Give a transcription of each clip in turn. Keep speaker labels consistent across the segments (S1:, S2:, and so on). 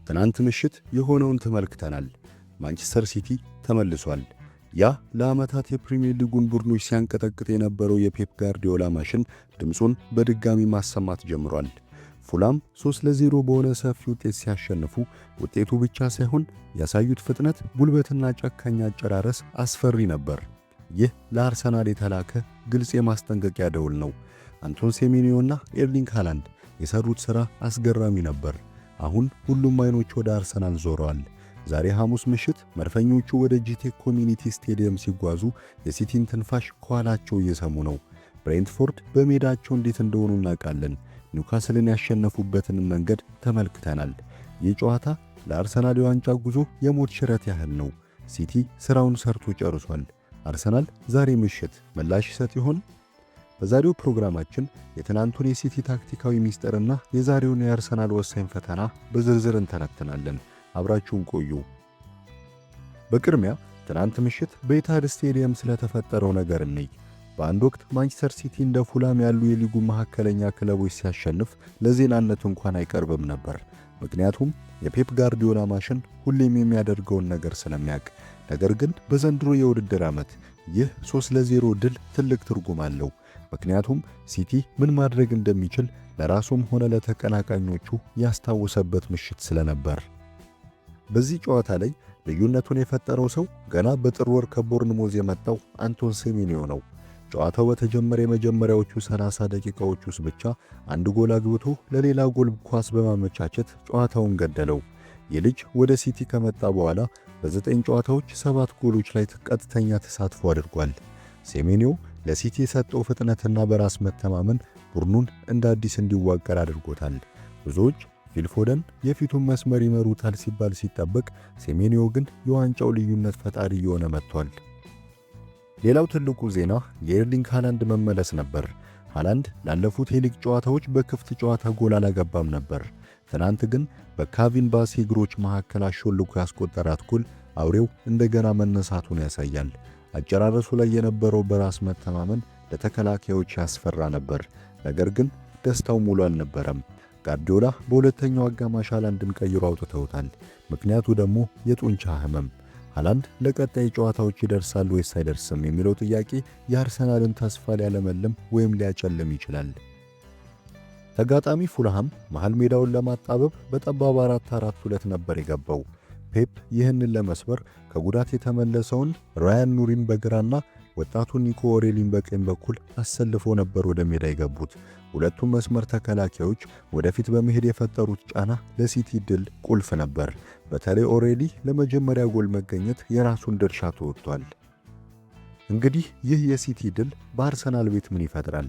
S1: ትናንት ምሽት የሆነውን ተመልክተናል። ማንቸስተር ሲቲ ተመልሷል። ያ ለዓመታት የፕሪሚየር ሊጉን ቡድኖች ሲያንቀጠቅጥ የነበረው የፔፕ ጋርዲዮላ ማሽን ድምፁን በድጋሚ ማሰማት ጀምሯል። ፉላም 3-0 በሆነ ሰፊ ውጤት ሲያሸንፉ ውጤቱ ብቻ ሳይሆን ያሳዩት ፍጥነት፣ ጉልበትና ጨካኝ አጨራረስ አስፈሪ ነበር። ይህ ለአርሰናል የተላከ ግልጽ የማስጠንቀቂያ ደውል ነው። አንቶን ሴሜንዮና ኤርሊንግ ሃላንድ የሰሩት ሥራ አስገራሚ ነበር። አሁን ሁሉም አይኖች ወደ አርሰናል ዞረዋል። ዛሬ ሐሙስ ምሽት መድፈኞቹ ወደ ጂቴክ ኮሚኒቲ ስቴዲየም ሲጓዙ የሲቲን ትንፋሽ ከኋላቸው እየሰሙ ነው። ብሬንትፎርድ በሜዳቸው እንዴት እንደሆኑ እናውቃለን። ኒውካስልን ያሸነፉበትን መንገድ ተመልክተናል። ይህ ጨዋታ ለአርሰናል የዋንጫ ጉዞ የሞት ሽረት ያህል ነው። ሲቲ ሥራውን ሰርቶ ጨርሷል። አርሰናል ዛሬ ምሽት ምላሽ ይሰጥ ይሆን? በዛሬው ፕሮግራማችን የትናንቱን የሲቲ ታክቲካዊ ሚስጥርና የዛሬውን የአርሰናል ወሳኝ ፈተና በዝርዝር እንተነትናለን። አብራችሁን ቆዩ። በቅድሚያ ትናንት ምሽት በኢታድ ስቴዲየም ስለተፈጠረው ነገር እንይ። በአንድ ወቅት ማንቸስተር ሲቲ እንደ ፉላም ያሉ የሊጉ መካከለኛ ክለቦች ሲያሸንፍ ለዜናነት እንኳን አይቀርብም ነበር። ምክንያቱም የፔፕ ጋርዲዮላ ማሽን ሁሌም የሚያደርገውን ነገር ስለሚያውቅ። ነገር ግን በዘንድሮ የውድድር ዓመት ይህ 3-0 ድል ትልቅ ትርጉም አለው። ምክንያቱም ሲቲ ምን ማድረግ እንደሚችል ለራሱም ሆነ ለተቀናቃኞቹ ያስታወሰበት ምሽት ስለነበር። በዚህ ጨዋታ ላይ ልዩነቱን የፈጠረው ሰው ገና በጥር ወር ከቦርንሞዝ የመጣው አንቶን ሴሜንዮ ነው። ጨዋታው በተጀመረ የመጀመሪያዎቹ 30 ደቂቃዎች ውስጥ ብቻ አንድ ጎል አግብቶ ለሌላ ጎል ኳስ በማመቻቸት ጨዋታውን ገደለው። የልጅ ወደ ሲቲ ከመጣ በኋላ በ9 ጨዋታዎች 7 ጎሎች ላይ ቀጥተኛ ተሳትፎ አድርጓል። ሴሜንዮ ለሲቲ የሰጠው ፍጥነትና በራስ መተማመን ቡድኑን እንደ አዲስ እንዲዋቀር አድርጎታል። ብዙዎች ፊልፎደን የፊቱን መስመር ይመሩታል ሲባል ሲጠበቅ፣ ሴሜንዮ ግን የዋንጫው ልዩነት ፈጣሪ እየሆነ መጥቷል። ሌላው ትልቁ ዜና የኤርሊንግ ሃላንድ መመለስ ነበር። ሃላንድ ላለፉት የሊግ ጨዋታዎች በክፍት ጨዋታ ጎል አላገባም ነበር። ትናንት ግን በካቪን ባሲ እግሮች መካከል አሾልኮ ያስቆጠራት ጎል አውሬው እንደገና መነሳቱን ያሳያል። አጨራረሱ ላይ የነበረው በራስ መተማመን ለተከላካዮች ያስፈራ ነበር። ነገር ግን ደስታው ሙሉ አልነበረም። ጋርዲዮላ በሁለተኛው አጋማሽ ሃላንድን ቀይሮ አውጥተውታል። ምክንያቱ ደግሞ የጡንቻ ህመም። ሃላንድ ለቀጣይ ጨዋታዎች ይደርሳል ወይስ አይደርስም የሚለው ጥያቄ የአርሰናልን ተስፋ ሊያለመልም ወይም ሊያጨልም ይችላል። ተጋጣሚ ፉልሃም መሃል ሜዳውን ለማጣበብ በጠባብ 4-4-2 ነበር የገባው። ፔፕ ይህንን ለመስበር ከጉዳት የተመለሰውን ራያን ኑሪን በግራና ወጣቱን ኒኮ ኦሬሊን በቀኝ በኩል አሰልፎ ነበር ወደ ሜዳ የገቡት። ሁለቱም መስመር ተከላካዮች ወደፊት በመሄድ የፈጠሩት ጫና ለሲቲ ድል ቁልፍ ነበር። በተለይ ኦሬሊ ለመጀመሪያ ጎል መገኘት የራሱን ድርሻ ተወጥቷል። እንግዲህ ይህ የሲቲ ድል በአርሰናል ቤት ምን ይፈጥራል?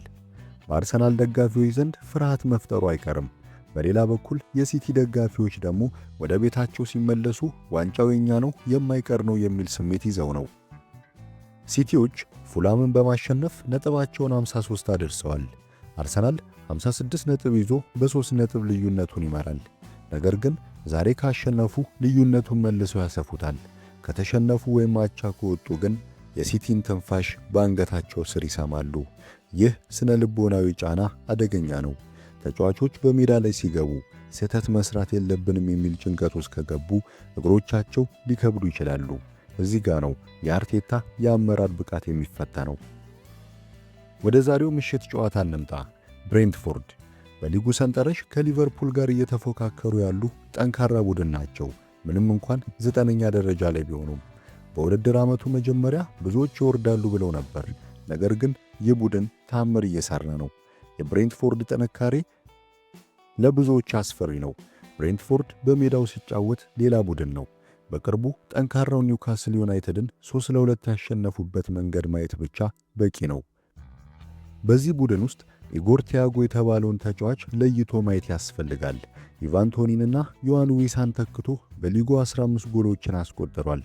S1: በአርሰናል ደጋፊዎች ዘንድ ፍርሃት መፍጠሩ አይቀርም። በሌላ በኩል የሲቲ ደጋፊዎች ደግሞ ወደ ቤታቸው ሲመለሱ ዋንጫው የኛ ነው፣ የማይቀር ነው የሚል ስሜት ይዘው ነው። ሲቲዎች ፉላምን በማሸነፍ ነጥባቸውን 53 አድርሰዋል። አርሰናል 56 ነጥብ ይዞ በ3 ነጥብ ልዩነቱን ይመራል። ነገር ግን ዛሬ ካሸነፉ ልዩነቱን መልሰው ያሰፉታል። ከተሸነፉ ወይም አቻ ከወጡ ግን የሲቲን ትንፋሽ በአንገታቸው ስር ይሰማሉ። ይህ ስነ ልቦናዊ ጫና አደገኛ ነው። ተጫዋቾች በሜዳ ላይ ሲገቡ ስህተት መስራት የለብንም የሚል ጭንቀት ውስጥ ከገቡ እግሮቻቸው ሊከብዱ ይችላሉ። እዚህ ጋር ነው የአርቴታ የአመራር ብቃት የሚፈተነው። ወደ ዛሬው ምሽት ጨዋታ እንምጣ። ብሬንትፎርድ በሊጉ ሰንጠረዥ ከሊቨርፑል ጋር እየተፎካከሩ ያሉ ጠንካራ ቡድን ናቸው። ምንም እንኳን 9ኛ ደረጃ ላይ ቢሆኑም በውድድር ዓመቱ መጀመሪያ ብዙዎች ይወርዳሉ ብለው ነበር። ነገር ግን ይህ ቡድን ታምር እየሰራ ነው። የብሬንትፎርድ ጥንካሬ ለብዙዎች አስፈሪ ነው። ብሬንትፎርድ በሜዳው ሲጫወት ሌላ ቡድን ነው። በቅርቡ ጠንካራው ኒውካስል ዩናይትድን 3-2 ያሸነፉበት መንገድ ማየት ብቻ በቂ ነው። በዚህ ቡድን ውስጥ ኢጎር ቲያጎ የተባለውን ተጫዋች ለይቶ ማየት ያስፈልጋል። ኢቫን ቶኒንና ዮሐን ዊሳን ተክቶ በሊጉ 15 ጎሎችን አስቆጥሯል።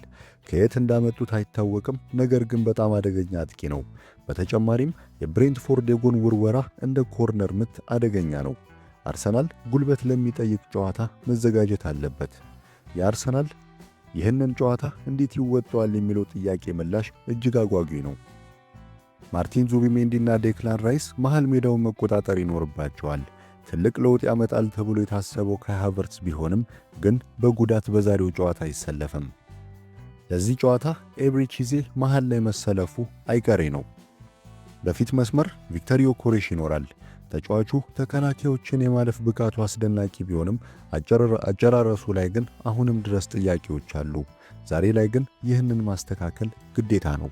S1: ከየት እንዳመጡት አይታወቅም፣ ነገር ግን በጣም አደገኛ አጥቂ ነው። በተጨማሪም የብሬንትፎርድ የጎን ውርወራ እንደ ኮርነር ምት አደገኛ ነው። አርሰናል ጉልበት ለሚጠይቅ ጨዋታ መዘጋጀት አለበት። የአርሰናል ይህንን ጨዋታ እንዴት ይወጣዋል የሚለው ጥያቄ ምላሽ እጅግ አጓጊ ነው። ማርቲን ዙቢሜንዲና ዴክላን ራይስ መሃል ሜዳውን መቆጣጠር ይኖርባቸዋል። ትልቅ ለውጥ ያመጣል ተብሎ የታሰበው ካይ ሃቨርትዝ ቢሆንም ግን በጉዳት በዛሬው ጨዋታ አይሰለፍም። ለዚህ ጨዋታ ኤቤሬቺዜ መሃል ላይ መሰለፉ አይቀሬ ነው። በፊት መስመር ቪክተር ዮኬሬሽ ይኖራል። ተጫዋቹ ተከላካዮችን የማለፍ ብቃቱ አስደናቂ ቢሆንም አጨራረሱ ላይ ግን አሁንም ድረስ ጥያቄዎች አሉ። ዛሬ ላይ ግን ይህንን ማስተካከል ግዴታ ነው።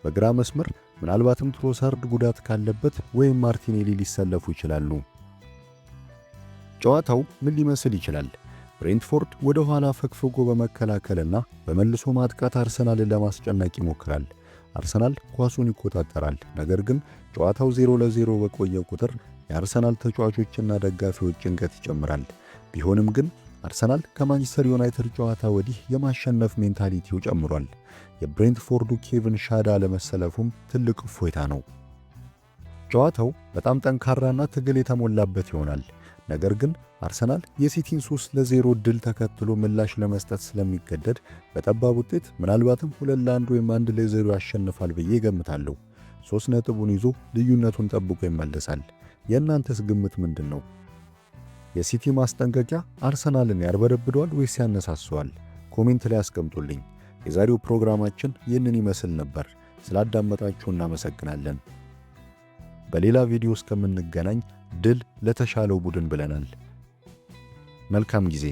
S1: በግራ መስመር ምናልባትም ትሮሳርድ ጉዳት ካለበት ወይም ማርቲኔሊ ሊሰለፉ ይችላሉ። ጨዋታው ምን ሊመስል ይችላል? ብሬንትፎርድ ወደ ኋላ ፈግፍጎ በመከላከልና በመልሶ ማጥቃት አርሰናልን ለማስጨነቅ ይሞክራል። አርሰናል ኳሱን ይቆጣጠራል። ነገር ግን ጨዋታው 0-0 በቆየ ቁጥር የአርሰናል ተጫዋቾችና ደጋፊዎች ጭንቀት ይጨምራል። ቢሆንም ግን አርሰናል ከማንቸስተር ዩናይትድ ጨዋታ ወዲህ የማሸነፍ ሜንታሊቲው ጨምሯል። የብሬንትፎርዱ ኬቪን ሻዳ ለመሰለፉም ትልቅ እፎይታ ነው። ጨዋታው በጣም ጠንካራና ትግል የተሞላበት ይሆናል። ነገር ግን አርሰናል የሲቲን 3-0 ድል ተከትሎ ምላሽ ለመስጠት ስለሚገደድ በጠባብ ውጤት ምናልባትም 2-1 ወይም 1-0 ያሸንፋል ብዬ እገምታለሁ። 3 ነጥቡን ይዞ ልዩነቱን ጠብቆ ይመለሳል። የእናንተስ ግምት ምንድን ነው? የሲቲ ማስጠንቀቂያ አርሰናልን ያርበደብደዋል ወይስ ያነሳሰዋል? ኮሜንት ላይ አስቀምጡልኝ። የዛሬው ፕሮግራማችን ይህንን ይመስል ነበር። ስላዳመጣችሁ እናመሰግናለን። በሌላ ቪዲዮ እስከምንገናኝ ድል ለተሻለው ቡድን ብለናል። መልካም ጊዜ።